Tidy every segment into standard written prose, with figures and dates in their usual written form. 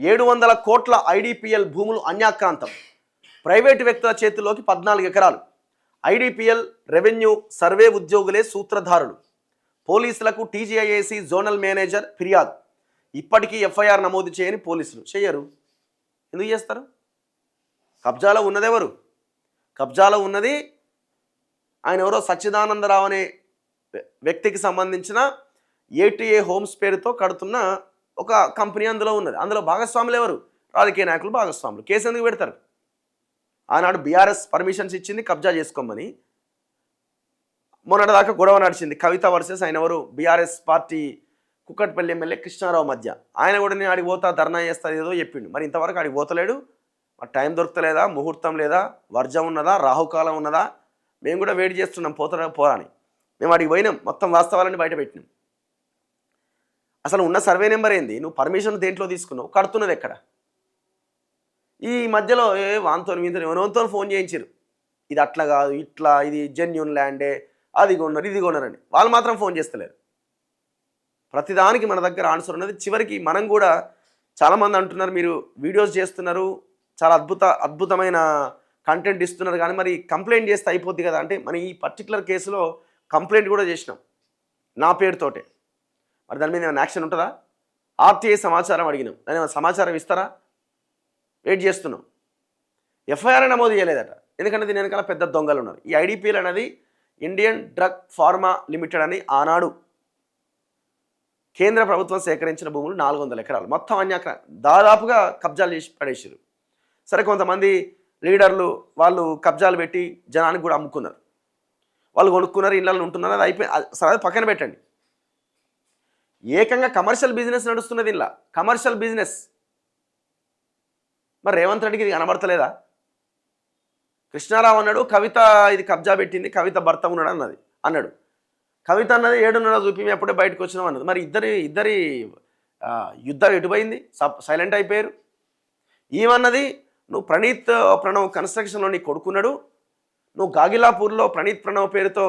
700 కోట్ల ఐడిపిఎల్ భూములు అన్యాక్రాంతం. ప్రైవేటు వ్యక్తుల చేతుల్లోకి 14 ఎకరాలు. ఐడిపిఎల్ రెవెన్యూ సర్వే ఉద్యోగులే సూత్రధారులు. పోలీసులకు టీజీఐఏసీ జోనల్ మేనేజర్ ఫిర్యాదు. ఇప్పటికీ ఎఫ్ఐఆర్ నమోదు చేయని పోలీసులు. చేయరు. ఎందుకు చేస్తారు? కబ్జాలో ఉన్నది ఎవరు? కబ్జాలో ఉన్నది ఆయన ఎవరో సచ్చిదానందరావు అనే వ్యక్తికి సంబంధించిన ఏటీఏ హోమ్స్ పేరుతో కడుతున్న ఒక కంపెనీ అందులో ఉన్నది. అందులో భాగస్వాములు ఎవరు? రాజకీయ నాయకులు భాగస్వాములు. కేసు ఎందుకు పెడతారు? ఆనాడు బీఆర్ఎస్ పర్మిషన్స్ ఇచ్చింది కబ్జా చేసుకోమని. మొన్నటిదాకా గొడవ నడిచింది కవిత వర్సెస్ ఆయన ఎవరు BRS party Kukatpally MLA Krishna Rao మధ్య. ఆయన కూడా నేను ఆడికి పోతా ధర్నా చేస్తా ఏదో చెప్పిండు. మరి ఇంతవరకు ఆడికి పోతలేడు. మరి టైం దొరకలేదా? ముహూర్తం లేదా? వర్జం ఉన్నదా? రాహుకాలం ఉన్నదా? మేము కూడా వెయిట్ చేస్తున్నాం పోతా పోరాని. మేము ఆడికి పోయినాం. మొత్తం వాస్తవాలని బయట పెట్టినాం. అసలు ఉన్న సర్వే నెంబర్ ఏంది? నువ్వు పర్మిషన్ దేంట్లో తీసుకున్నావు? కడుతున్నది ఎక్కడ? ఈ మధ్యలో వాంతో ఎవరితో ఫోన్ చేయించారు. ఇది అట్లా కాదు, ఇట్లా, ఇది జెన్యూన్ ల్యాండే, అది కొన్నారు, ఇది కొన్నారని. వాళ్ళు మాత్రం ఫోన్ చేస్తలేరు. ప్రతిదానికి మన దగ్గర ఆన్సర్ ఉన్నది. చివరికి మనం కూడా చాలామంది అంటున్నారు మీరు వీడియోస్ చేస్తున్నారు, చాలా అద్భుతమైన కంటెంట్ ఇస్తున్నారు, కానీ మరి కంప్లైంట్ చేస్తే అయిపోద్ది కదా అంటే మన ఈ పర్టికులర్ కేసులో కంప్లైంట్ కూడా చేసినాం నా పేరుతోటే. మరి దాని మీద ఏమైనా యాక్షన్ ఉంటుందా? ఆర్టీఐ సమాచారం అడిగినాం, దాని ఏమైనా సమాచారం ఇస్తారా? వెయిట్ చేస్తున్నాం. ఎఫ్ఐఆర్ నమోదు చేయలేదట. ఎందుకంటే దీని వెనకాల పెద్ద దొంగలు ఉన్నారు. ఈ ఐడిపిఎల్ అనేది ఇండియన్ డ్రగ్ ఫార్మా లిమిటెడ్ అని ఆనాడు కేంద్ర ప్రభుత్వం సేకరించిన భూములు 400 ఎకరాలు మొత్తం దాదాపుగా కబ్జాలు చేసి పడేసారు. సరే, కొంతమంది లీడర్లు వాళ్ళు కబ్జాలు పెట్టి జనానికి కూడా అమ్ముకున్నారు. వాళ్ళు కొనుక్కున్నారు, ఇళ్ళల్లో ఉంటున్నారు. అది అయిపోయి సరే పక్కన పెట్టండి. ఏకంగా కమర్షియల్ బిజినెస్ నడుస్తున్నది. ఇలా కమర్షియల్ బిజినెస్. మరి రేవంత్ రెడ్డికి ఇది కనబడతలేదా? కృష్ణారావు అన్నాడు కవిత ఇది కబ్జా పెట్టింది, కవిత భర్త ఉన్నాడు అన్నాడు. కవిత అన్నది 7:30 చూపి అప్పుడే బయటకు వచ్చినాం అన్నది. మరి ఇద్దరి యుద్ధం ఎటుపోయింది? సైలెంట్ అయిపోయారు. ఏమన్నది? నువ్వు ప్రణీత్ ప్రణవ్ కన్స్ట్రక్షన్లో నీ కొడుకున్నాడు, నువ్వు గాగిలాపూర్లో ప్రణీత్ ప్రణవ్ పేరుతో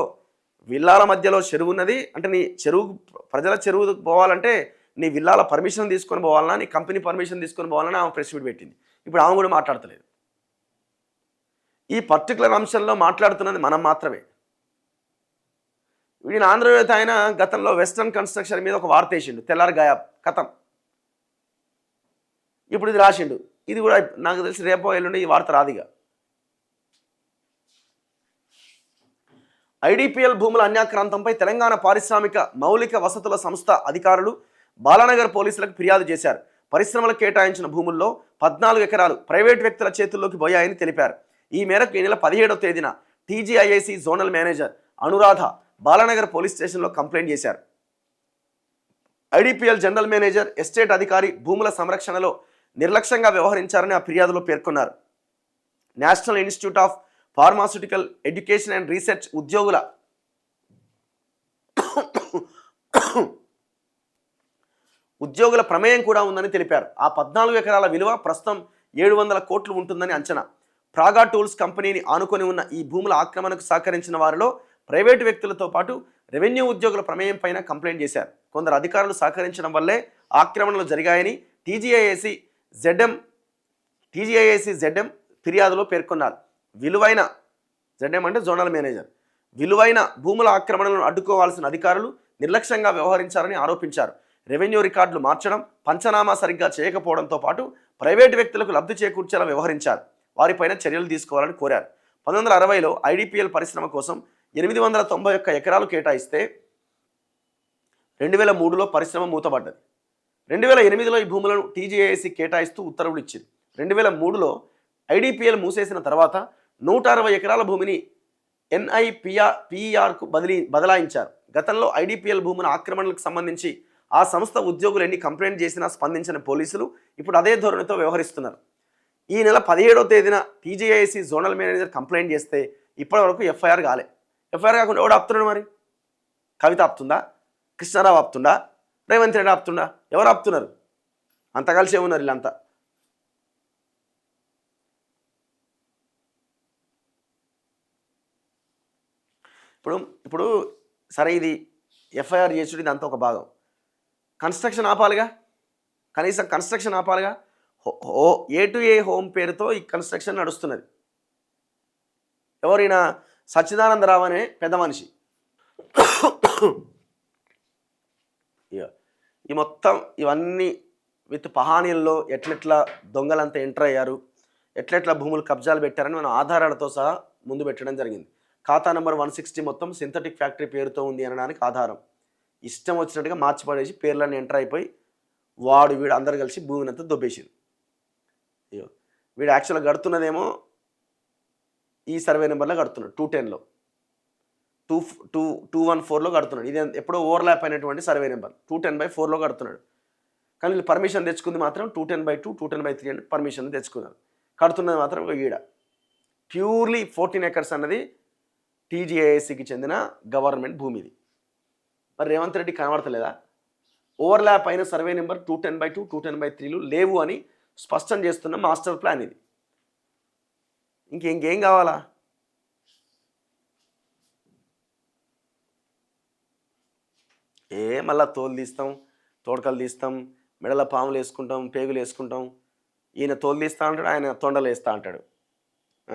విల్లాల మధ్యలో చెరువు ఉన్నది, అంటే నీ చెరువు ప్రజల చెరువు పోవాలంటే నీ విల్లాల పర్మిషన్ తీసుకొని పోవాలన్నా, నీ కంపెనీ పర్మిషన్ తీసుకొని పోవాలని ఆమె ప్రెస్ మీట్ పెట్టింది. ఇప్పుడు ఆమె కూడా మాట్లాడతలేదు. ఈ పర్టికులర్ అంశంలో మాట్లాడుతున్నది మనం మాత్రమే. వీడిన ఆంధ్రజ్యోతి ఆయన గతంలో వెస్టర్న్ కన్స్ట్రక్షన్ మీద ఒక వార్త వేసిండు, తెల్లారి గాయబ్ కథం. ఇప్పుడు ఇది రాసిండు. ఇది కూడా నాకు తెలిసి రేపో ఎల్లుండి ఈ వార్త రాదిగా. ఐడిపిఎల్ భూముల అన్యాక్రాంతంపై తెలంగాణ పారిశ్రామిక మౌలిక వసతుల సంస్థ అధికారులు బాలానగర్ పోలీసులకు ఫిర్యాదు చేశారు. పరిశ్రమలకు కేటాయించిన భూముల్లో 14 ఎకరాలు ప్రైవేట్ వ్యక్తుల చేతుల్లోకి పోయాయని తెలిపారు. ఈ మేరకు ఈ నెల 17వ తేదీన టీజీఐఏసీ zonal manager Anuradha Balanagar police స్టేషన్లో కంప్లైంట్ చేశారు. ఐడిపిఎల్ జనరల్ మేనేజర్, ఎస్టేట్ అధికారి భూముల సంరక్షణలో నిర్లక్ష్యంగా వ్యవహరించారని ఆ ఫిర్యాదులో పేర్కొన్నారు. National institute of pharmaceutical education and research ఉద్యోగుల ప్రమేయం కూడా ఉందని తెలిపారు. ఆ 14 ఎకరాల విలువ ప్రస్తుతం 700 కోట్లు ఉంటుందని అంచనా. ప్రాగా టూల్స్ కంపెనీని ఆనుకొని ఉన్న ఈ భూముల ఆక్రమణకు సహకరించిన వారిలో ప్రైవేటు వ్యక్తులతో పాటు రెవెన్యూ ఉద్యోగుల ప్రమేయం పైన కంప్లైంట్ చేశారు. కొందరు అధికారులు సహకరించడం వల్లే ఆక్రమణలు జరిగాయని టీజీఐఏసీ జెడ్ఎం ఫిర్యాదులో పేర్కొన్నారు. విలువైన జెడ్ఎం అంటే జోనల్ మేనేజర్ విలువైన భూముల ఆక్రమణలను అడ్డుకోవాల్సిన అధికారులు నిర్లక్ష్యంగా వ్యవహరించారని ఆరోపించారు. రెవెన్యూ రికార్డులు మార్చడం, పంచనామా సరిగ్గా చేయకపోవడంతో పాటు ప్రైవేటు వ్యక్తులకు లబ్ధి చేకూర్చేలా వ్యవహరించారు. వారిపైన చర్యలు తీసుకోవాలని కోరారు. 1960లో ఐడిపిఎల్ పరిశ్రమ కోసం 891 ఎకరాలు కేటాయిస్తే 2003లో పరిశ్రమ మూతపడ్డది. 2008లో ఈ భూములను టీజీఐఏసీ కేటాయిస్తూ ఉత్తర్వులు ఇచ్చింది. 2003లో ఐడిపిఎల్ మూసేసిన తర్వాత 160 ఎకరాల భూమిని ఎన్ఐపిఆర్కు బదలాయించారు. గతంలో ఐడిపిఎల్ భూముల ఆక్రమణలకు సంబంధించి ఆ సంస్థ ఉద్యోగులు ఎన్ని కంప్లైంట్ చేసినా స్పందించిన పోలీసులు ఇప్పుడు అదే ధోరణితో వ్యవహరిస్తున్నారు. ఈ నెల 17వ తేదీన టీజీఐఏసీ జోనల్ మేనేజర్ కంప్లైంట్ చేస్తే ఇప్పటివరకు ఎఫ్ఐఆర్ కాలే. ఎఫ్ఐఆర్ కాకుండా ఎవడు ఆపుతున్నాడు? మరి కవిత ఆపుతుందా? కృష్ణారావు ఆపుతుండా? రేవంత్ రెడ్డి ఆపుతుండా? ఎవరు ఆపుతున్నారు? అంత కలిసే ఉన్నారు వీళ్ళంతా. ఇప్పుడు సరే, ఇది ఎఫ్ఐఆర్ చేసుడు ఇదంతా ఒక భాగం. కన్స్ట్రక్షన్ ఆపాలిగా, కనీసం కన్స్ట్రక్షన్ ఆపాలిగా. ఏ టు ఏ హోమ్ పేరుతో ఈ కన్స్ట్రక్షన్ నడుస్తున్నది. ఎవరైనా సచ్చిదానందరావు అనే పెద్ద మనిషి. ఇక ఈ మొత్తం ఇవన్నీ విత్ పహానీల్లో ఎట్లెట్లా దొంగలంతా ఎంటర్ అయ్యారు, ఎట్లెట్లా భూములు కబ్జాలు పెట్టారని మనం ఆధారాలతో సహా ముందు పెట్టడం జరిగింది. ఖాతా నెంబర్ 160 మొత్తం సింథటిక్ ఫ్యాక్టరీ పేరుతో ఉంది అనడానికి ఆధారం. ఇష్టం వచ్చినట్టుగా మార్చిపడేసి పేర్లన్నీ ఎంటర్ అయిపోయి వాడు వీడు అందరు కలిసి భూమిని అంతా దొబ్బేసింది. అయ్యో వీడు యాక్చువల్గా కడుతున్నదేమో ఈ సర్వే నెంబర్లో కడుతున్నాడు, 210లో 214లో కడుతున్నాడు. ఇది ఎప్పుడో ఓవర్లాప్ అయినటువంటి సర్వే నెంబర్ 210/4లో కడుతున్నాడు. కానీ వీళ్ళు పర్మిషన్ తెచ్చుకుంది మాత్రం 210/2, 210/3 అని పర్మిషన్ తెచ్చుకున్నారు. కడుతున్నది మాత్రం ఒక ఈడ ప్యూర్లీ 14 acres అన్నది టీజీఐఎస్సికి చెందిన గవర్నమెంట్ భూమి. ఇది మరి రేవంత్ రెడ్డి కనబడతలేదా? ఓవర్లాప్ అయిన సర్వే నెంబర్ 210/2, 210/3లు లేవు అని స్పష్టం చేస్తున్న మాస్టర్ ప్లాన్ ఇది. ఇంకేం కావాలా? మళ్ళా తోలు తీస్తాం, తోడకలు తీస్తాం, మెడల పాములు వేసుకుంటాం, పేగులు వేసుకుంటాం. ఈయన తోలు తీస్తా అంటాడు, ఆయన తొండలు వేస్తా అంటాడు.